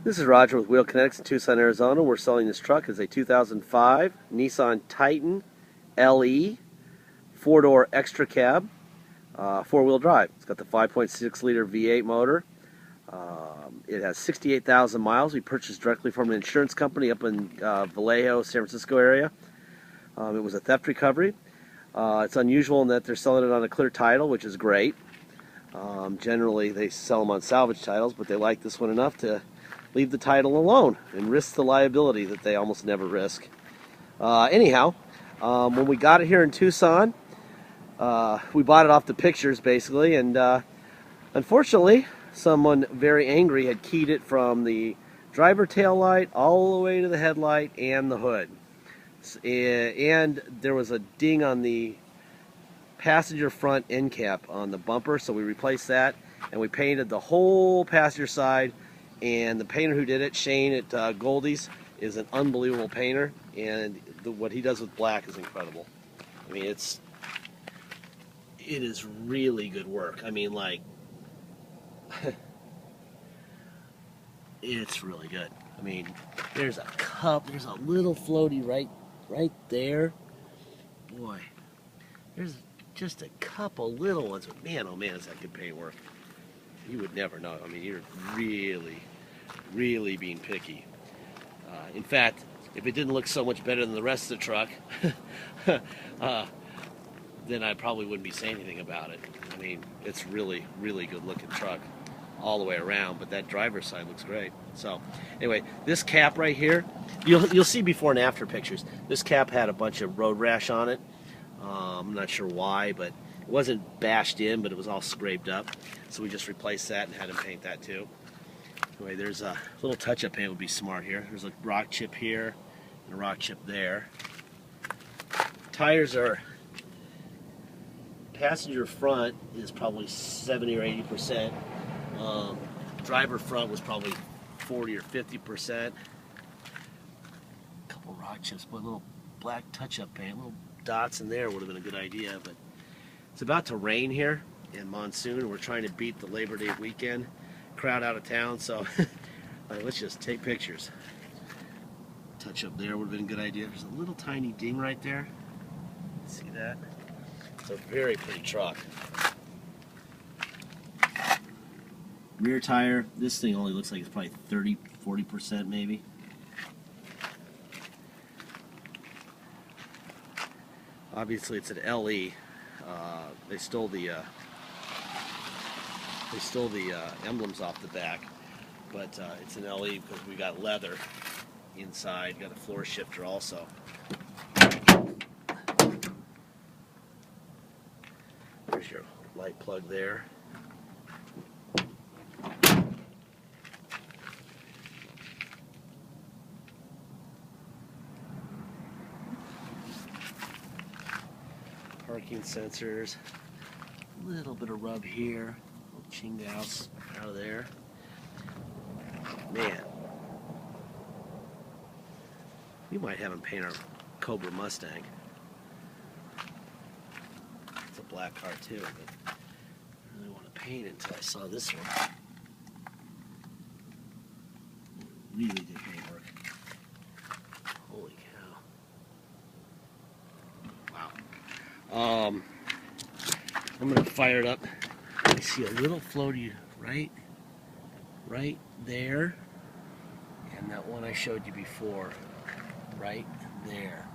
This is Roger with Wheel Kinetics in Tucson, Arizona. We're selling this truck as a 2005 Nissan Titan LE, 4-door extra cab, 4-wheel drive. It's got the 5.6-liter V8 motor. It has 68,000 miles. We purchased directly from an insurance company up in Vallejo, San Francisco area. It was a theft recovery. It's unusual in that they're selling it on a clear title, which is great. Generally, they sell them on salvage titles, but they like this one enough to leave the title alone and risk the liability that they almost never risk. Anyhow, when we got it here in Tucson, we bought it off the pictures basically, and unfortunately someone very angry had keyed it from the driver tail light all the way to the headlight and the hood, and there was a ding on the passenger front end cap on the bumper, so we replaced that and we painted the whole passenger side. And the painter who did it, Shane at Goldie's, is an unbelievable painter, and what he does with black is incredible. I mean, it is really good work. I mean, like, it's really good. I mean, there's a cup, there's a little floaty right there. Boy, there's just a couple little ones, but man, oh man, is that good paint work. You would never know. I mean, you're really being picky. In fact, if it didn't look so much better than the rest of the truck, then I probably wouldn't be saying anything about it. I mean, it's really good looking truck all the way around, but that driver's side looks great. So anyway, this cap right here, you'll see before and after pictures. This cap had a bunch of road rash on it. I'm not sure why, but it wasn't bashed in, but it was all scraped up. So we just replaced that and had him paint that too. Anyway, there's a little touch-up paint would be smart here. There's a rock chip here and a rock chip there. Tires are, passenger front is probably 70 or 80%. Driver front was probably 40 or 50%. A couple rock chips, but a little black touch-up paint, little dots in there would have been a good idea, but it's about to rain here in monsoon, and we're trying to beat the Labor Day weekend crowd out of town, so let's just take pictures. Touch up there would have been a good idea. There's a little tiny ding right there. See that? It's a very pretty truck. Rear tire, this thing only looks like it's probably 30-40% maybe. Obviously it's an LE. They stole the emblems off the back, but it's an LE because we got leather inside. Got a floor shifter also. There's your light plug there. Parking sensors, a little bit of rub here, a little chinghouse out of there. Man, we might have him paint our Cobra Mustang. It's a black car too, but I really want to paint it until I saw this one. Really good paint work. Holy cow. Wow. I'm going to fire it up. I see a little floaty right there, and that one I showed you before, right there.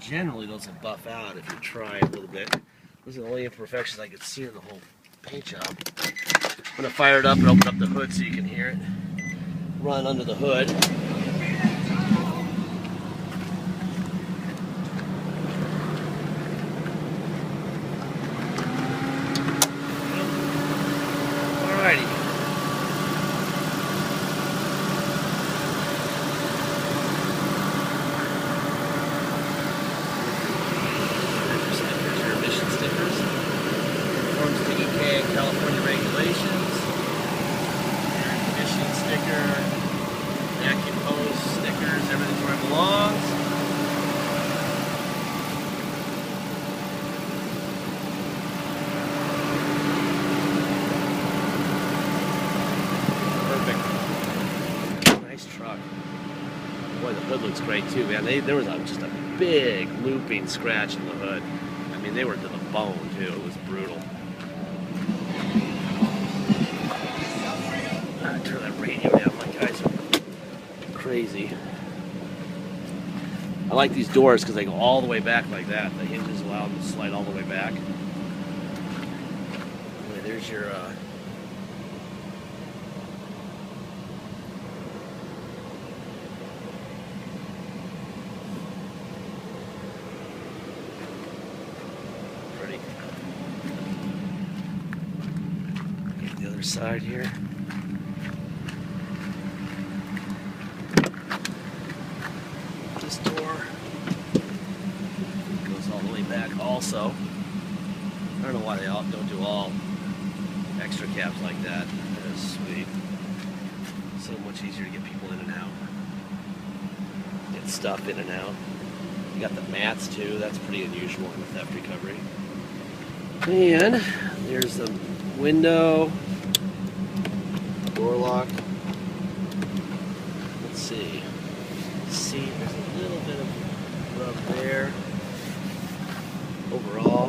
Generally those will buff out if you try a little bit. Those are the only imperfections I could see in the whole paint job. I'm going to fire it up and open up the hood so you can hear it run under the hood. Alrighty. There's your emission stickers. Conforms to EPA and California regulations. Emission sticker. Vacuum Boy, the hood looks great too, man. There was just a big looping scratch in the hood. I mean, they were to the bone too. It was brutal. Turn that radio down. My guys are crazy. I like these doors because they go all the way back like that. The hinges allow them to slide all the way back. Anyway, there's your pretty. Get the other side here. This door goes all the way back also. I don't know why they don't do all extra cabs like that. That is sweet. So much easier to get people in and out. Get stuff in and out. You got the mats too. That's pretty unusual in the theft recovery. And there's the window. Door lock. Let's see. See, there's a little bit of rub there. Overall,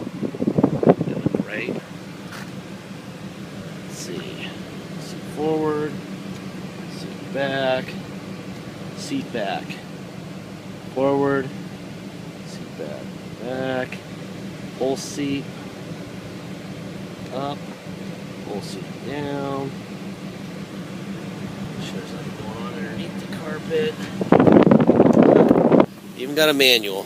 they look great. Let's see. Seat forward, seat back, seat back. Forward, seat back, back. Whole seat up, whole seat down. Shows nothing going on underneath the carpet. Even got a manual.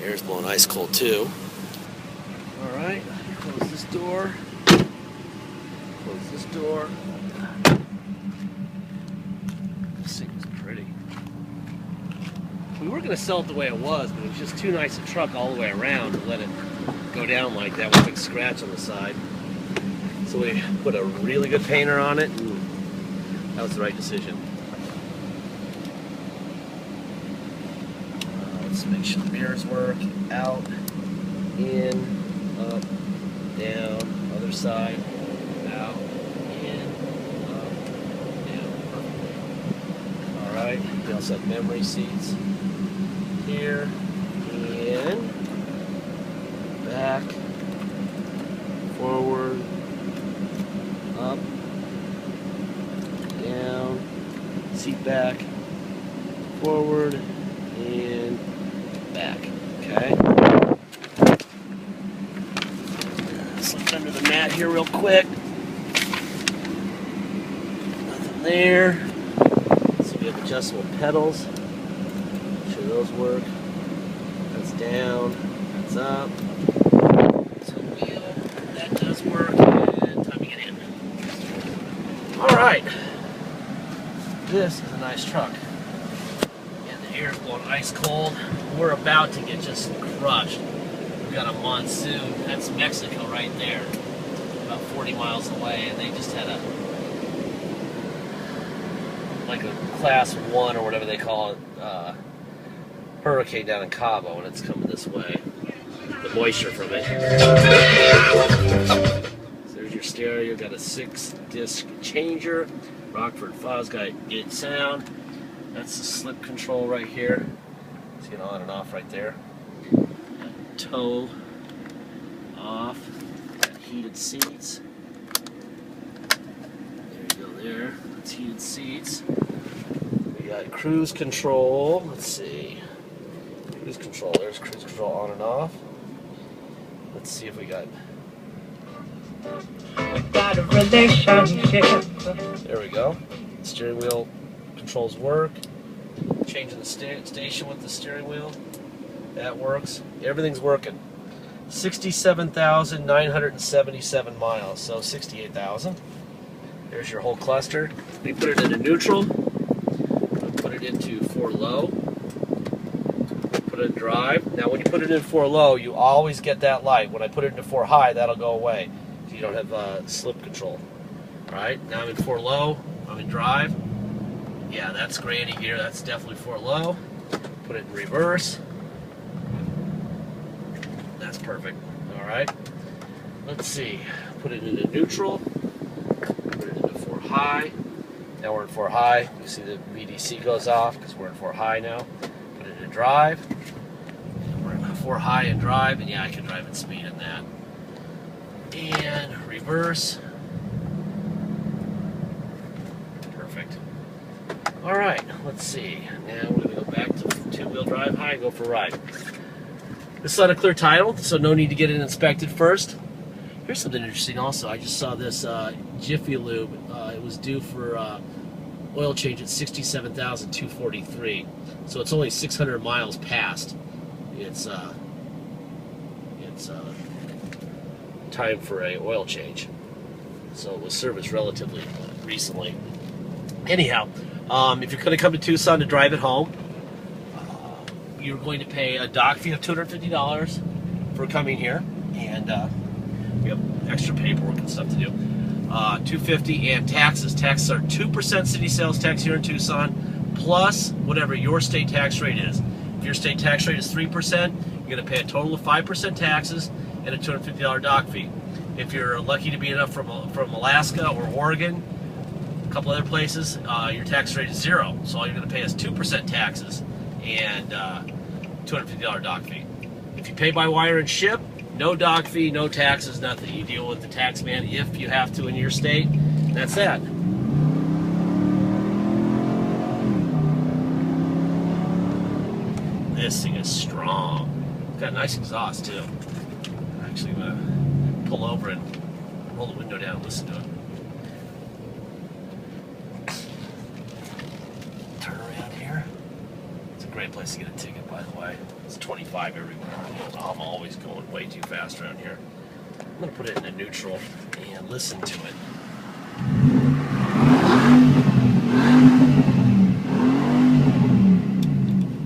Air's blowing ice cold too. Alright, close this door. Close this door. This thing was pretty. We were going to sell it the way it was, but it was just too nice a truck all the way around to let it go down like that with a big scratch on the side. So we put a really good painter on it, and that was the right decision. Let's make sure the mirrors work. Out, in, up, down, other side, out, in, up, down. Alright, we also have memory seats here, in, back, forward, up, down, seat back, forward, and back. Okay. Slip under the mat here real quick. Nothing there. So we have adjustable pedals. Make sure those work. That's down. That's up. So wheel. That does work. And time to get in. Alright. This is a nice truck. Air's blowing ice cold. We're about to get just crushed. We've got a monsoon. That's Mexico right there, about 40 miles away, and they just had a class 1 or whatever they call it, hurricane down in Cabo, and it's coming this way. The moisture from it. So there's your stereo. Got a 6-disc changer. Rockford Fuzz got good sound. That's the slip control right here. See it on and off right there. Toe off. Got heated seats. There you go there. That's heated seats. We got cruise control. Let's see. Cruise control. There's cruise control on and off. Let's see if we got. Got a relationship. There we go. Steering wheel controls work. Changing the station with the steering wheel. That works. Everything's working. 67,977 miles, so 68,000. There's your whole cluster. We put it into neutral. Put it into 4 low. Put it in drive. Now when you put it in 4 low, you always get that light. When I put it into 4 high, that'll go away. So you don't have slip control. Alright, now I'm in 4 low. I'm in drive. Yeah, that's granny here. That's definitely 4 low. Put it in reverse. That's perfect. Alright. Let's see. Put it into neutral. high. Now we're in 4 high. You see the VDC goes off because we're in 4 high now. Put it in drive. And we're in 4 high and drive, and yeah, I can drive at speed in that. And reverse. Perfect. All right, let's see. Now we're going to go back to 2-wheel drive high and go for a ride. This is on a clear title, so no need to get it inspected first. Here's something interesting also. I just saw this Jiffy Lube. It was due for oil change at 67,243. So it's only 600 miles past. It's time for a oil change. So it was serviced relatively recently. Anyhow, if you're going to come to Tucson to drive it home, you're going to pay a dock fee of $250 for coming here, and we have extra paperwork and stuff to do. $250 and taxes. Taxes are 2% city sales tax here in Tucson, plus whatever your state tax rate is. If your state tax rate is 3%, you're going to pay a total of 5% taxes and a $250 dock fee. If you're lucky to be enough from Alaska or Oregon, a couple other places, your tax rate is 0. So all you're going to pay is 2% taxes and $250 dock fee. If you pay by wire and ship, no dock fee, no taxes, nothing. You deal with the tax man if you have to in your state. That's that. This thing is strong. It's got a nice exhaust too. Actually, I'm gonna pull over and roll the window down and listen to it. Turn around here. It's a great place to get a ticket, by the way. It's 25 everywhere. I'm always going way too fast around here. I'm gonna put it into neutral and listen to it.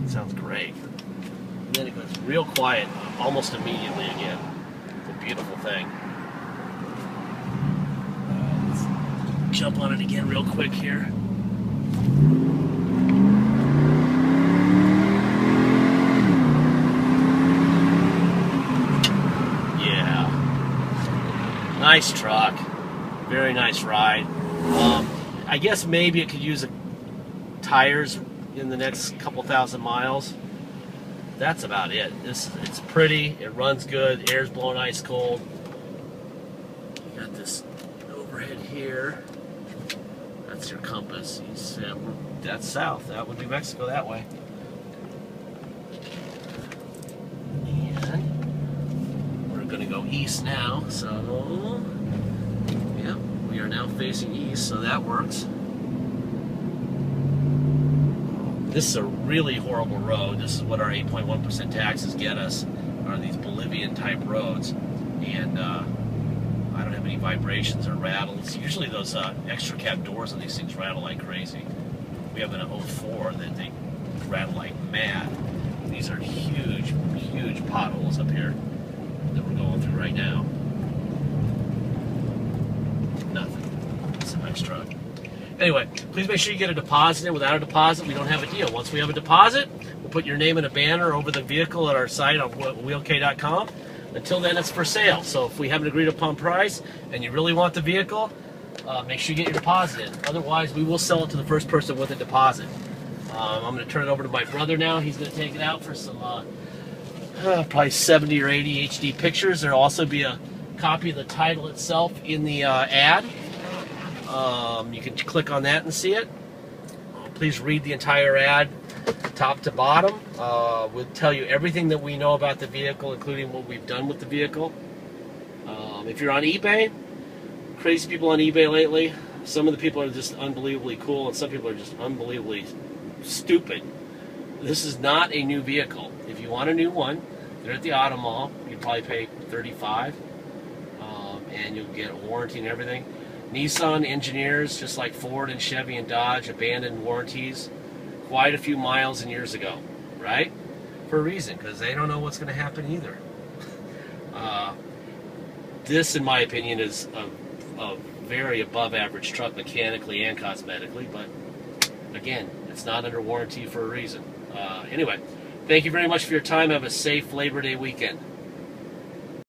It sounds great. And then it goes real quiet almost immediately again. It's a beautiful thing. Let's jump on it again real quick here. Yeah. Nice truck. Very nice ride. I guess maybe it could use tires in the next couple thousand miles. That's about it. It's pretty, it runs good, air's blowing ice cold. You got this overhead here. That's your compass. That's south. That would be Mexico that way. And we're going to go east now. So, yeah, we are now facing east, so that works. This is a really horrible road. This is what our 8.1% taxes get us, are these Bolivian type roads. And I don't have any vibrations or rattles. Usually those extra cab doors on these things rattle like crazy. We have an 04 that they rattle like mad. These are huge, huge potholes up here that we're going through right now. Nothing. It's a nice truck. Anyway, please make sure you get a deposit in. Without a deposit, we don't have a deal. Once we have a deposit, we'll put your name in a banner over the vehicle at our site on wheelk.com. Until then, it's for sale. So if we have an agreed upon price and you really want the vehicle, make sure you get your deposit in. Otherwise, we will sell it to the first person with a deposit. I'm going to turn it over to my brother now. He's going to take it out for some probably 70 or 80 HD pictures. There'll also be a copy of the title itself in the ad. You can click on that and see it. Please read the entire ad, top to bottom. We'll tell you everything that we know about the vehicle, including what we've done with the vehicle. If you're on eBay, crazy people on eBay lately, some of the people are just unbelievably cool, and some people are just unbelievably stupid. This is not a new vehicle. If you want a new one, they're at the auto mall. You probably pay $35, and you'll get a warranty and everything. Nissan engineers, just like Ford and Chevy and Dodge, abandoned warranties quite a few miles and years ago, right? For a reason, because they don't know what's going to happen either. This, in my opinion, is a very above average truck mechanically and cosmetically, but again, it's not under warranty for a reason. Anyway, thank you very much for your time. Have a safe Labor Day weekend.